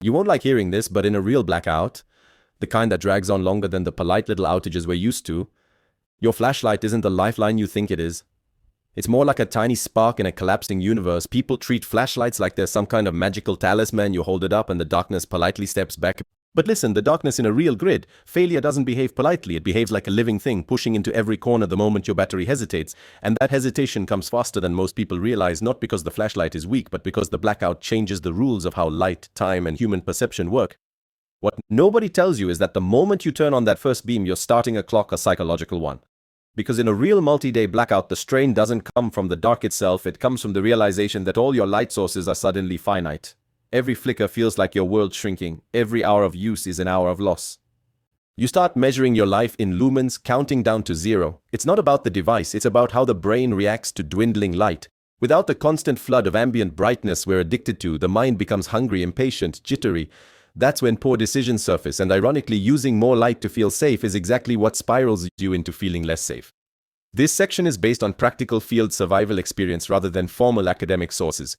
You won't like hearing this, but in a real blackout, the kind that drags on longer than the polite little outages we're used to, your flashlight isn't the lifeline you think it is. It's more like a tiny spark in a collapsing universe. People treat flashlights like they're some kind of magical talisman. You hold it up and the darkness politely steps back. But listen, the darkness in a real grid, failure doesn't behave politely. It behaves like a living thing, pushing into every corner the moment your battery hesitates. And that hesitation comes faster than most people realize, not because the flashlight is weak, but because the blackout changes the rules of how light, time, and human perception work. What nobody tells you is that the moment you turn on that first beam, you're starting a clock, a psychological one. Because in a real multi-day blackout, the strain doesn't come from the dark itself, it comes from the realization that all your light sources are suddenly finite. Every flicker feels like your world shrinking. Every hour of use is an hour of loss. You start measuring your life in lumens, counting down to zero. It's not about the device, it's about how the brain reacts to dwindling light. Without the constant flood of ambient brightness we're addicted to, the mind becomes hungry, impatient, jittery. That's when poor decisions surface, and ironically, using more light to feel safe is exactly what spirals you into feeling less safe. This section is based on practical field survival experience rather than formal academic sources.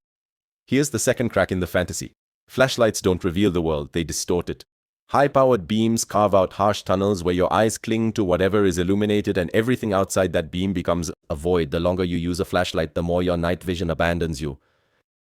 Here's the second crack in the fantasy. Flashlights don't reveal the world, they distort it. High-powered beams carve out harsh tunnels where your eyes cling to whatever is illuminated and everything outside that beam becomes a void. The longer you use a flashlight, the more your night vision abandons you.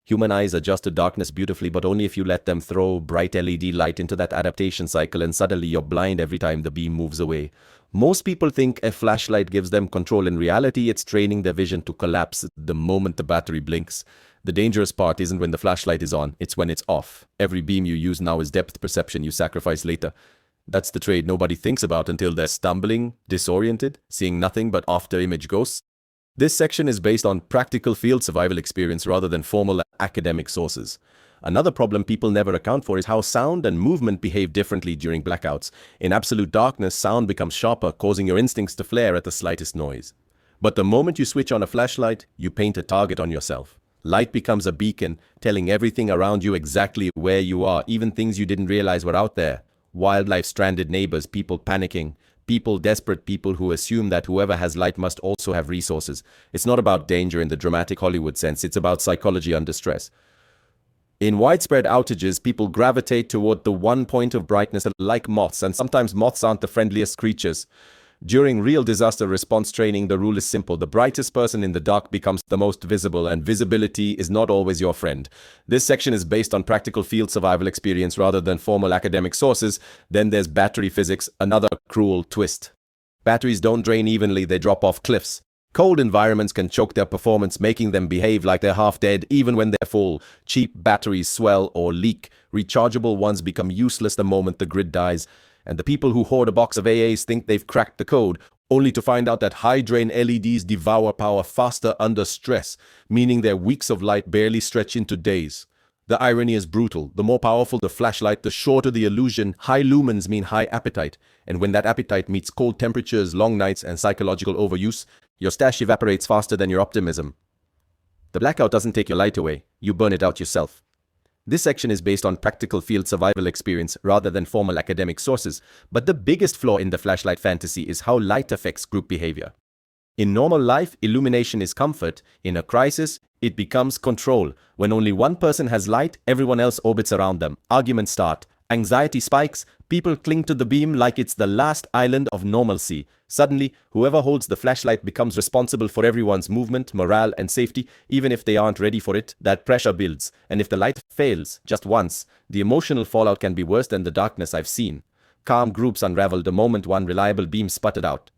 Human eyes adjust to darkness beautifully, but only if you let them throw bright LED light into that adaptation cycle, and suddenly you're blind every time the beam moves away. Most people think a flashlight gives them control. In reality, it's training their vision to collapse the moment the battery blinks. The dangerous part isn't when the flashlight is on, it's when it's off. Every beam you use now is depth perception you sacrifice later. That's the trade nobody thinks about until they're stumbling, disoriented, seeing nothing but after-image ghosts. This section is based on practical field survival experience rather than formal academic sources. Another problem people never account for is how sound and movement behave differently during blackouts. In absolute darkness, sound becomes sharper, causing your instincts to flare at the slightest noise. But the moment you switch on a flashlight, you paint a target on yourself. Light becomes a beacon, telling everything around you exactly where you are, even things you didn't realize were out there. Wildlife, stranded neighbors, people panicking. People desperate, people who assume that whoever has light must also have resources. It's not about danger in the dramatic Hollywood sense, it's about psychology under stress. In widespread outages, people gravitate toward the one point of brightness like moths, and sometimes moths aren't the friendliest creatures. During real disaster response training, the rule is simple. The brightest person in the dark becomes the most visible, and visibility is not always your friend. This section is based on practical field survival experience rather than formal academic sources. Then there's battery physics, another cruel twist. Batteries don't drain evenly, they drop off cliffs. Cold environments can choke their performance, making them behave like they're half dead even when they're full. Cheap batteries swell or leak. Rechargeable ones become useless the moment the grid dies. And the people who hoard a box of AAs think they've cracked the code, only to find out that high-drain LEDs devour power faster under stress, meaning their weeks of light barely stretch into days. The irony is brutal. The more powerful the flashlight, the shorter the illusion. High lumens mean high appetite, and when that appetite meets cold temperatures, long nights, and psychological overuse, your stash evaporates faster than your optimism. The blackout doesn't take your light away, you burn it out yourself. This section is based on practical field survival experience rather than formal academic sources, but the biggest flaw in the flashlight fantasy is how light affects group behavior. In normal life, illumination is comfort. In a crisis, it becomes control. When only one person has light, everyone else orbits around them. Arguments start. Anxiety spikes. People cling to the beam like it's the last island of normalcy. Suddenly, whoever holds the flashlight becomes responsible for everyone's movement, morale, and safety, even if they aren't ready for it. That pressure builds, and if the light fails just once, the emotional fallout can be worse than the darkness I've seen. Calm groups unraveled the moment one reliable beam sputtered out.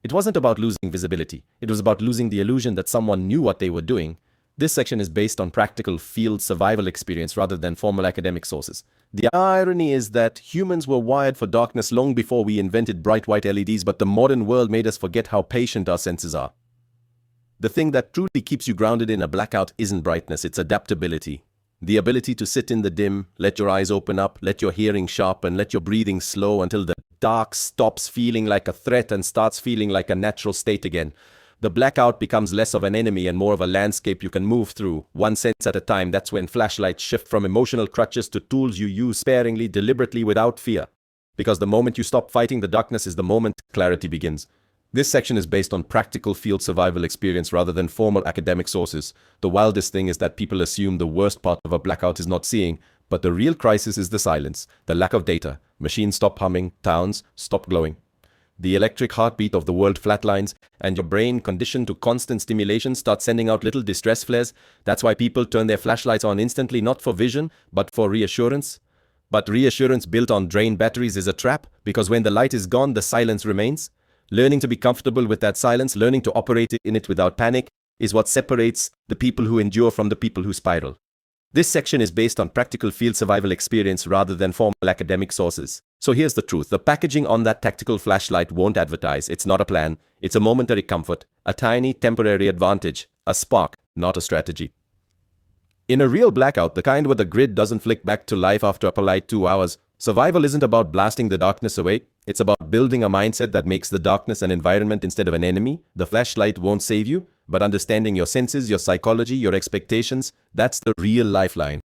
It wasn't about losing visibility. It was about losing the illusion that someone knew what they were doing. This section is based on practical field survival experience rather than formal academic sources. The irony is that humans were wired for darkness long before we invented bright white LEDs, but the modern world made us forget how patient our senses are. The thing that truly keeps you grounded in a blackout isn't brightness, it's adaptability. The ability to sit in the dim, let your eyes open up, let your hearing sharpen, let your breathing slow until the dark stops feeling like a threat and starts feeling like a natural state again. The blackout becomes less of an enemy and more of a landscape you can move through, one sense at a time. That's when flashlights shift from emotional crutches to tools you use sparingly, deliberately, without fear. Because the moment you stop fighting the darkness is the moment clarity begins. This section is based on practical field survival experience rather than formal academic sources. The wildest thing is that people assume the worst part of a blackout is not seeing, But the real crisis is the silence, the lack of data. Machines stop humming, towns stop glowing. The electric heartbeat of the world flatlines, and your brain, conditioned to constant stimulation, starts sending out little distress flares. That's why people turn their flashlights on instantly, not for vision, but for reassurance. But reassurance built on drained batteries is a trap, because when the light is gone, the silence remains. Learning to be comfortable with that silence, learning to operate in it without panic, is what separates the people who endure from the people who spiral. This section is based on practical field survival experience rather than formal academic sources. So here's the truth. The packaging on that tactical flashlight won't advertise. It's not a plan. It's a momentary comfort, a tiny temporary advantage, a spark, not a strategy. In a real blackout, the kind where the grid doesn't flick back to life after a polite 2 hours, survival isn't about blasting the darkness away. It's about building a mindset that makes the darkness an environment instead of an enemy. The flashlight won't save you, but understanding your senses, your psychology, your expectations, that's the real lifeline.